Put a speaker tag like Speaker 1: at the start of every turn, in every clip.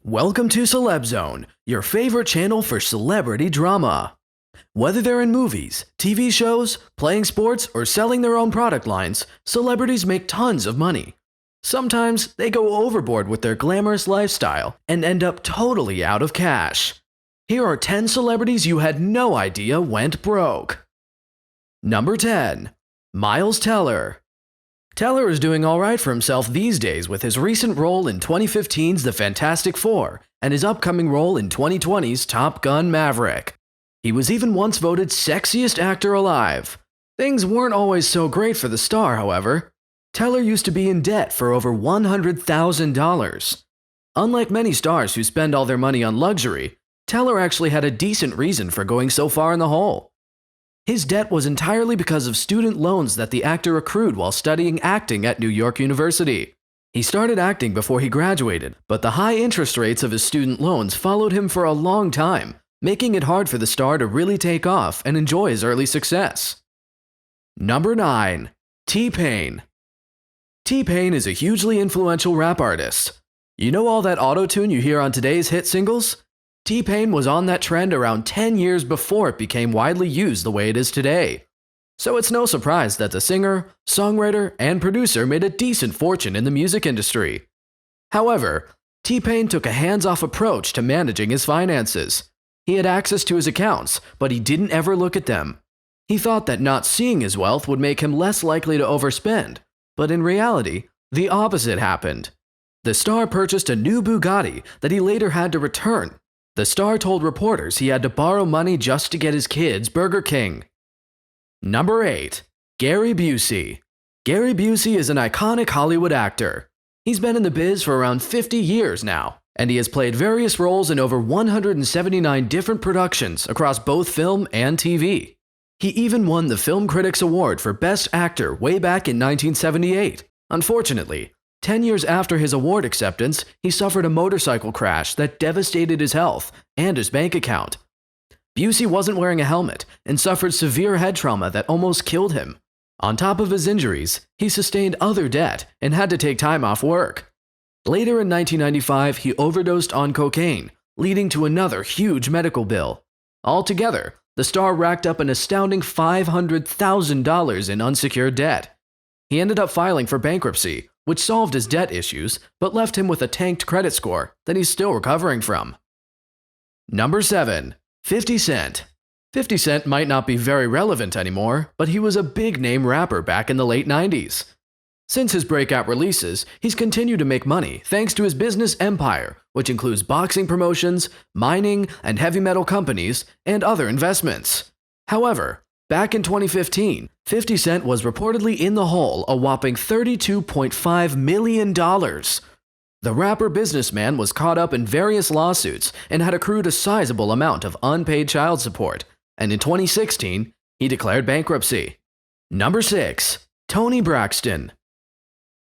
Speaker 1: Welcome to Celeb Zone, your favorite channel for celebrity drama. Whether they're in movies, TV shows, playing sports, or selling their own product lines, celebrities make tons of money. Sometimes they go overboard with their glamorous lifestyle and end up totally out of cash. Here are 10 celebrities you had no idea went broke. Number 10. Miles Teller. Teller is doing alright for himself these days with his recent role in 2015's The Fantastic Four and his upcoming role in 2020's Top Gun Maverick. He was even once voted sexiest actor alive. Things weren't always so great for the star, however. Teller used to be in debt for over $100,000. Unlike many stars who spend all their money on luxury, Teller actually had a decent reason for going so far in the hole. His debt was entirely because of student loans that the actor accrued while studying acting at New York University. He started acting before he graduated, but the high interest rates of his student loans followed him for a long time, making it hard for the star to really take off and enjoy his early success. Number 9. T-Pain. T-Pain is a hugely influential rap artist. You know all that auto-tune you hear on today's hit singles? T-Pain was on that trend around 10 years before it became widely used the way it is today. So it's no surprise that the singer, songwriter, and producer made a decent fortune in the music industry. However, T-Pain took a hands-off approach to managing his finances. He had access to his accounts, but he didn't ever look at them. He thought that not seeing his wealth would make him less likely to overspend, but in reality, the opposite happened. The star purchased a new Bugatti that he later had to return. The star told reporters he had to borrow money just to get his kids Burger King. Number 8. Gary Busey. Gary Busey is an iconic Hollywood actor. He's been in the biz for around 50 years now, and he has played various roles in over 179 different productions across both film and TV. He even won the Film Critics Award for Best Actor way back in 1978. Unfortunately, 10 years after his award acceptance, he suffered a motorcycle crash that devastated his health and his bank account. Busey wasn't wearing a helmet and suffered severe head trauma that almost killed him. On top of his injuries, he sustained other debt and had to take time off work. Later in 1995, he overdosed on cocaine, leading to another huge medical bill. Altogether, the star racked up an astounding $500,000 in unsecured debt. He ended up filing for bankruptcy, which solved his debt issues, but left him with a tanked credit score that he's still recovering from. Number 7. 50 Cent. 50 Cent might not be very relevant anymore, but he was a big-name rapper back in the late 90s. Since his breakout releases, he's continued to make money thanks to his business empire, which includes boxing promotions, mining and heavy metal companies, and other investments. However, back in 2015, 50 Cent was reportedly in the hole a whopping $32.5 million. The rapper businessman was caught up in various lawsuits and had accrued a sizable amount of unpaid child support, and in 2016, he declared bankruptcy. Number 6. Toni Braxton.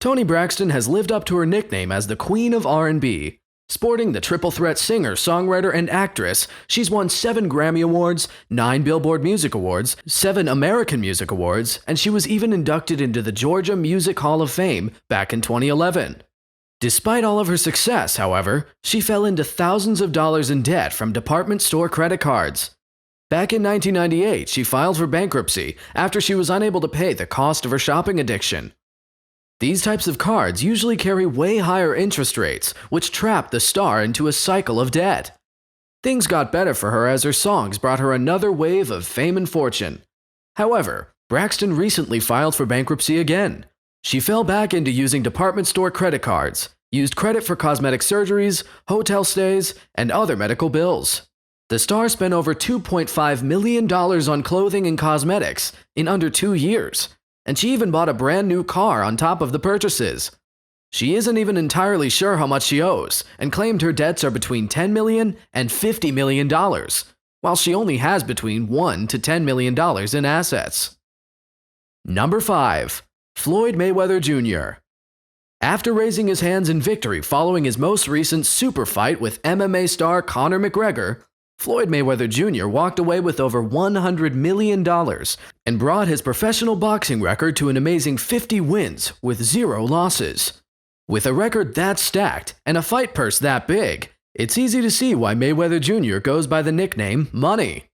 Speaker 1: Toni Braxton has lived up to her nickname as the Queen of R&B. Sporting the triple threat singer, songwriter, and actress, she's won 7 Grammy Awards, 9 Billboard Music Awards, 7 American Music Awards, and she was even inducted into the Georgia Music Hall of Fame back in 2011. Despite all of her success, however, she fell into thousands of dollars in debt from department store credit cards. Back in 1998, she filed for bankruptcy after she was unable to pay the cost of her shopping addiction. These types of cards usually carry way higher interest rates, which trap the star into a cycle of debt. Things got better for her as her songs brought her another wave of fame and fortune. However, Braxton recently filed for bankruptcy again. She fell back into using department store credit cards, used credit for cosmetic surgeries, hotel stays, and other medical bills. The star spent over $2.5 million on clothing and cosmetics in under 2 years. And she even bought a brand new car on top of the purchases. She isn't even entirely sure how much she owes, and claimed her debts are between $10 million and $50 million, while she only has between $1 to $10 million in assets. Number 5. Floyd Mayweather Jr. After raising his hands in victory following his most recent super fight with MMA star Conor McGregor, Floyd Mayweather Jr. walked away with over $100 million and brought his professional boxing record to an amazing 50 wins with 0 losses. With a record that stacked and a fight purse that big, It's easy to see why Mayweather Jr. goes by the nickname Money.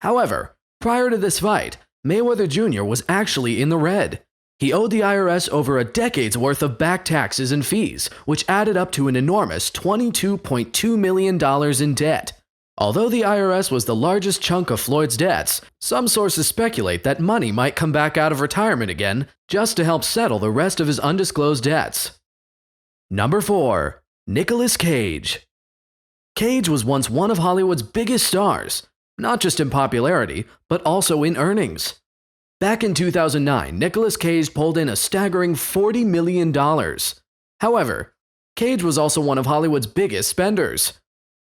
Speaker 1: However, prior to this fight, Mayweather Jr. was actually in the red. He owed the IRS over a decade's worth of back taxes and fees, which added up to an enormous $22.2 million in debt. Although the IRS was the largest chunk of Floyd's debts, some sources speculate that Money might come back out of retirement again just to help settle the rest of his undisclosed debts. Number 4. Nicolas Cage. Cage was once one of Hollywood's biggest stars, not just in popularity, but also in earnings. Back in 2009, Nicolas Cage pulled in a staggering $40 million. However, Cage was also one of Hollywood's biggest spenders.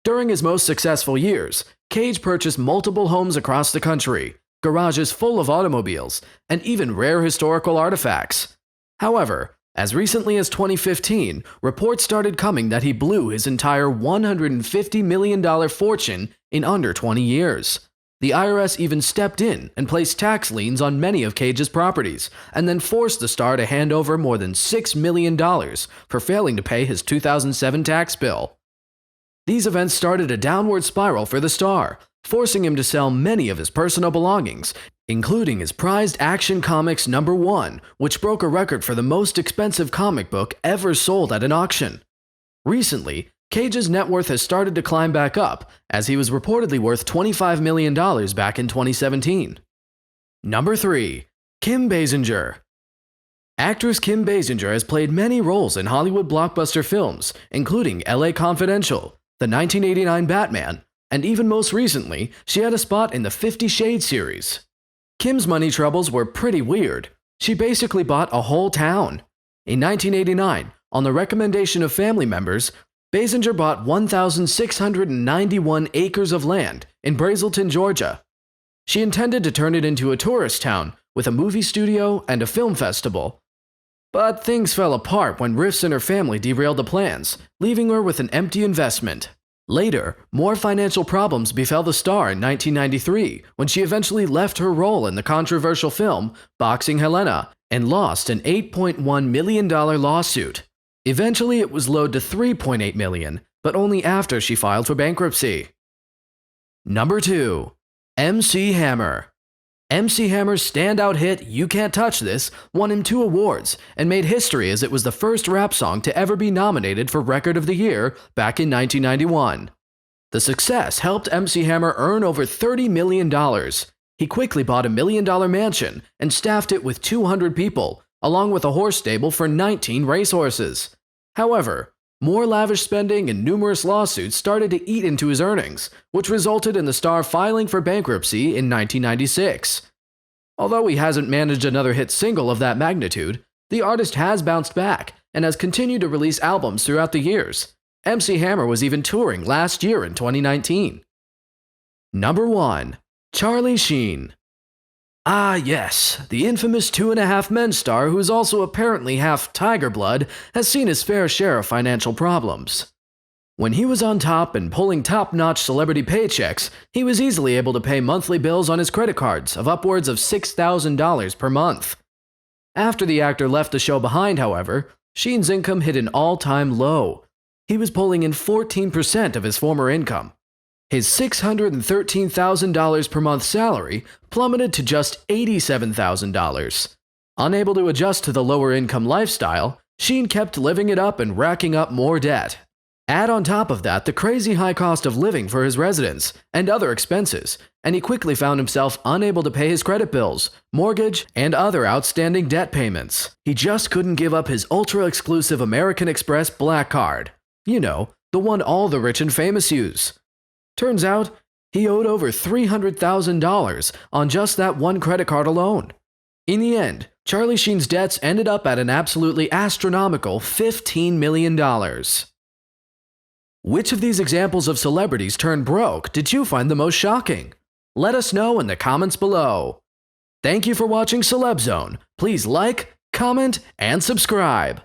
Speaker 1: During his most successful years, Cage purchased multiple homes across the country, garages full of automobiles, and even rare historical artifacts. However, as recently as 2015, reports started coming that he blew his entire $150 million fortune in under 20 years. The IRS even stepped in and placed tax liens on many of Cage's properties, and then forced the star to hand over more than $6 million for failing to pay his 2007 tax bill. These events started a downward spiral for the star, forcing him to sell many of his personal belongings, including his prized Action Comics #1, which broke a record for the most expensive comic book ever sold at an auction. Recently, Cage's net worth has started to climb back up, as he was reportedly worth $25 million back in 2017. Number 3. Kim Basinger. Actress Kim Basinger has played many roles in Hollywood blockbuster films, including LA Confidential, the 1989 Batman, and even most recently, she had a spot in the 50 Shades series. Kim's money troubles were pretty weird. She basically bought a whole town. In 1989, on the recommendation of family members, Basinger bought 1,691 acres of land in Brazelton, Georgia. She intended to turn it into a tourist town with a movie studio and a film festival. But things fell apart when rifts in her family derailed the plans, leaving her with an empty investment. Later, more financial problems befell the star in 1993 when she eventually left her role in the controversial film Boxing Helena and lost an $8.1 million lawsuit. Eventually, it was lowered to $3.8 million, but only after she filed for bankruptcy. Number 2. MC Hammer. MC Hammer's standout hit You Can't Touch This won him 2 awards and made history as it was the first rap song to ever be nominated for Record of the Year back in 1991. The success helped MC Hammer earn over $30 million. He quickly bought a $1 million mansion and staffed it with 200 people, along with a horse stable for 19 racehorses. However, more lavish spending and numerous lawsuits started to eat into his earnings, which resulted in the star filing for bankruptcy in 1996. Although he hasn't managed another hit single of that magnitude, the artist has bounced back and has continued to release albums throughout the years. MC Hammer was even touring last year in 2019. Number 1. Charlie Sheen. Ah yes, the infamous 2.5 Men star who's also apparently half tiger blood has seen his fair share of financial problems. When he was on top and pulling top-notch celebrity paychecks, he was easily able to pay monthly bills on his credit cards of upwards of $6,000 per month. After the actor left the show behind, however, Sheen's income hit an all-time low. He was pulling in 14% of his former income. His $613,000 per month salary plummeted to just $87,000. Unable to adjust to the lower income lifestyle, Sheen kept living it up and racking up more debt. Add on top of that the crazy high cost of living for his residence and other expenses, and he quickly found himself unable to pay his credit bills, mortgage, and other outstanding debt payments. He just couldn't give up his ultra-exclusive American Express Black Card. You know, the one all the rich and famous use. Turns out, he owed over $300,000 on just that one credit card alone. In the end, Charlie Sheen's debts ended up at an absolutely astronomical $15 million. Which of these examples of celebrities turned broke did you find the most shocking? Let us know in the comments below. Thank you for watching Celeb Zone. Please like, comment, and subscribe.